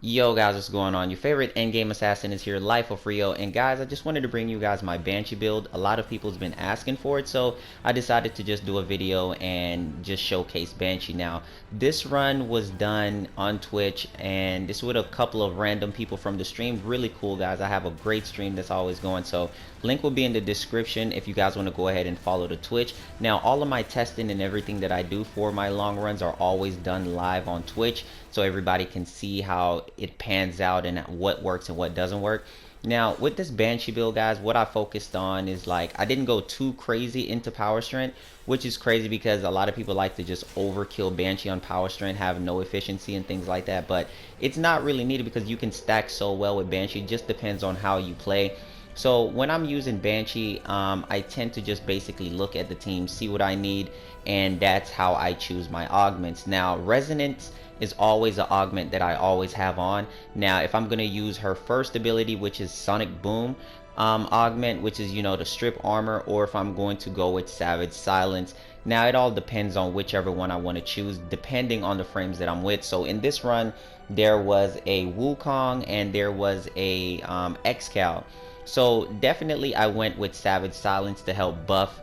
Yo guys, what's going on? Your favorite endgame assassin is here, Life of Rio. And guys, I just wanted to bring you guys my Banshee build. A lot of people's been asking for it, so I decided to just do a video and just showcase Banshee. Now, this run was done on Twitch, and this with a couple of random people from the stream. Really cool, guys. I have a great stream that's always going, so link will be in the description if you guys want to go ahead and follow the Twitch. Now, all of my testing and everything that I do for my long runs are always done live on Twitch, so everybody can see how it pans out and what works and what doesn't work. Now, with this Banshee build, guys, what I focused on is, like, I didn't go too crazy into power strength, which is crazy because a lot of people like to just overkill Banshee on power strength, have no efficiency and things like that. But it's not really needed because you can stack so well with Banshee. It just depends on how you play. So when I'm using Banshee, I tend to just basically look at the team, see what I need, and that's how I choose my augments. Now, Resonance is always an augment that I always have on. Now, if I'm going to use her first ability, which is Sonic Boom augment, which is, you know, the strip armor, or if I'm going to go with Savage Silence. Now, it all depends on whichever one I want to choose, depending on the frames that I'm with. So in this run, there was a Wukong and there was a Excal. So definitely I went with Savage Silence to help buff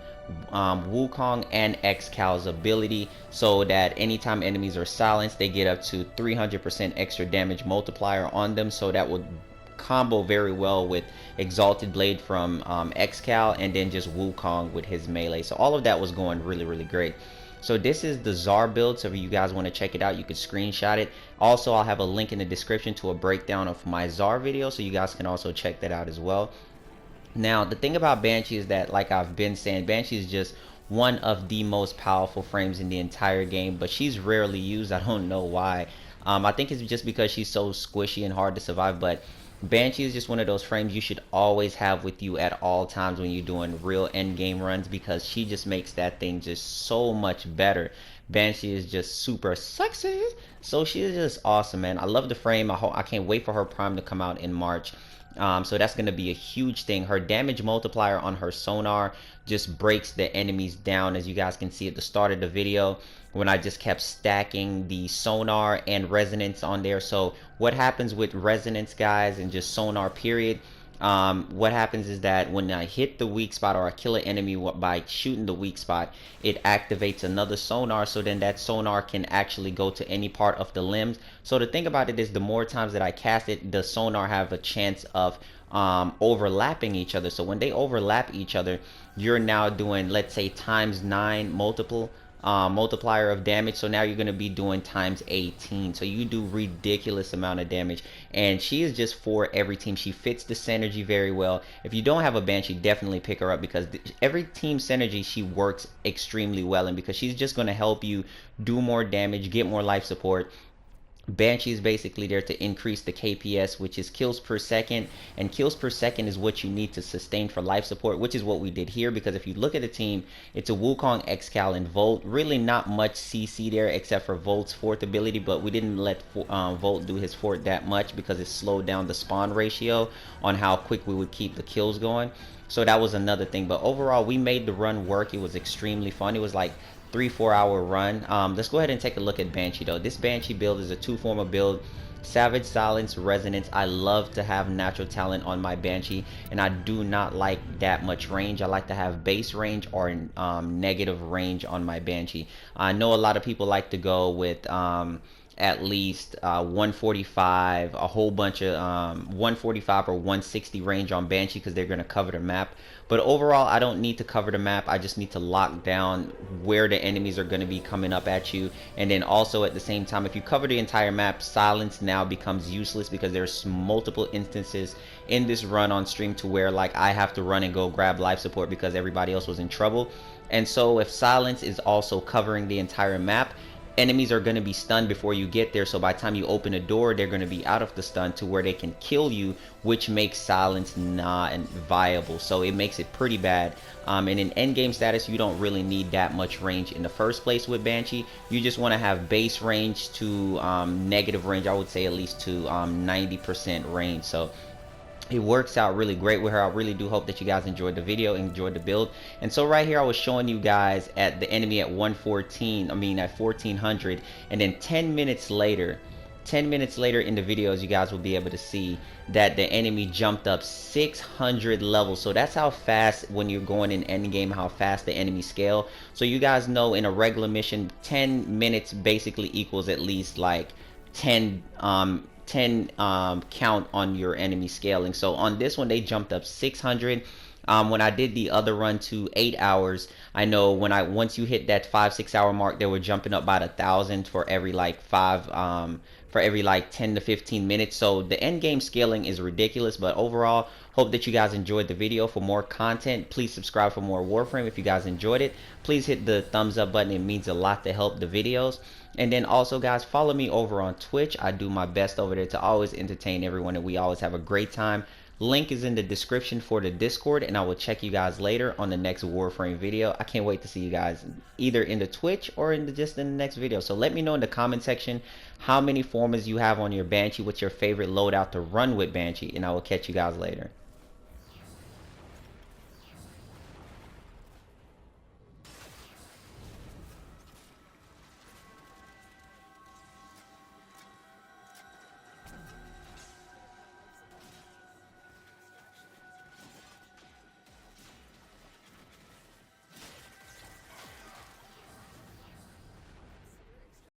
Wukong and Excal's ability, so that anytime enemies are silenced, they get up to 300% extra damage multiplier on them. So that would combo very well with Exalted Blade from Excal, and then just Wukong with his melee. So all of that was going really great. So this is the Czar build, so if you guys want to check it out, you could screenshot it. Also, I'll have a link in the description to a breakdown of my Czar video, so you guys can also check that out as well. Now, the thing about Banshee is that, like I've been saying, Banshee is just one of the most powerful frames in the entire game, but she's rarely used. I don't know why. I think it's just because she's so squishy and hard to survive, but Banshee is just one of those frames you should always have with you at all times when you're doing real end game runs, because she just makes that thing just so much better. Banshee is just super sexy. So she is just awesome, man. I love the frame. I can't wait for her prime to come out in March. So that's going to be a huge thing. Her damage multiplier on her sonar just breaks the enemies down, as you guys can see at the start of the video when I just kept stacking the sonar and resonance on there. So what happens with resonance, guys, and just sonar period, what happens is that when I hit the weak spot, or I kill an enemy by shooting the weak spot, it activates another sonar, so then that sonar can actually go to any part of the limbs. So the thing about it is, the more times that I cast it, the sonar have a chance of overlapping each other. So when they overlap each other, you're now doing, let's say, ×9 multiplier of damage. So now you're going to be doing ×18, so you do ridiculous amount of damage, and she is just for every team. She fits the synergy very well. If you don't have a Banshee, definitely pick her up, because every team synergy she works extremely well in, because she's just going to help you do more damage, get more life support. Banshee is basically there to increase the KPS, which is kills per second, and kills per second is what you need to sustain for life support, which is what we did here. Because if you look at the team, it's a Wukong, Excal, and Volt. Really not much CC there except for Volt's fourth ability, but we didn't let Volt do his fourth that much because it slowed down the spawn ratio on how quick we would keep the kills going. So that was another thing. But overall, we made the run work. It was extremely fun. It was like 3-4 hour run. Let's go ahead and take a look at Banshee though. This Banshee build is a two-former build: Savage Silence, Resonance. I love to have natural talent on my Banshee, and I do not like that much range. I like to have base range or negative range on my Banshee. I know a lot of people like to go with at least 145, a whole bunch of 145 or 160 range on Banshee, because they're going to cover the map. But overall, I don't need to cover the map. I just need to lock down where the enemies are going to be coming up at you. And then also at the same time, if you cover the entire map, silence now becomes useless, because there's multiple instances in this run on stream to where, like, I have to run and go grab life support because everybody else was in trouble. And so if silence is also covering the entire map, enemies are going to be stunned before you get there. So by the time you open a door, they're going to be out of the stun to where they can kill you, which makes silence not viable. So it makes it pretty bad. And in endgame status, you don't really need that much range in the first place with Banshee. You just want to have base range to negative range. I would say at least to 90% range. So it works out really great with her. I really do hope that you guys enjoyed the video, enjoyed the build. And so right here I was showing you guys at the enemy at 114, I mean at 1400, and then 10 minutes later 10 minutes later in the videos, you guys will be able to see that the enemy jumped up 600 levels. So that's how fast, when you're going in endgame, how fast the enemy scale. So you guys know in a regular mission, 10 minutes basically equals at least like 10 count on your enemy scaling. So on this one, they jumped up 600. When I did the other run to 8 hours, I know once you hit that 5-6 hour mark, they were jumping up by 1,000 for every like 10 to 15 minutes. So the end game scaling is ridiculous. But overall, hope that you guys enjoyed the video. For more content, please subscribe for more Warframe. If you guys enjoyed it, please hit the thumbs up button. It means a lot to help the videos. And then also, guys, follow me over on Twitch. I do my best over there to always entertain everyone, and we always have a great time. Link is in the description for the Discord, and I will check you guys later on the next Warframe video. I can't wait to see you guys either in the Twitch or just in the next video. So let me know in the comment section how many formers you have on your Banshee, what's your favorite loadout to run with Banshee, and I will catch you guys later.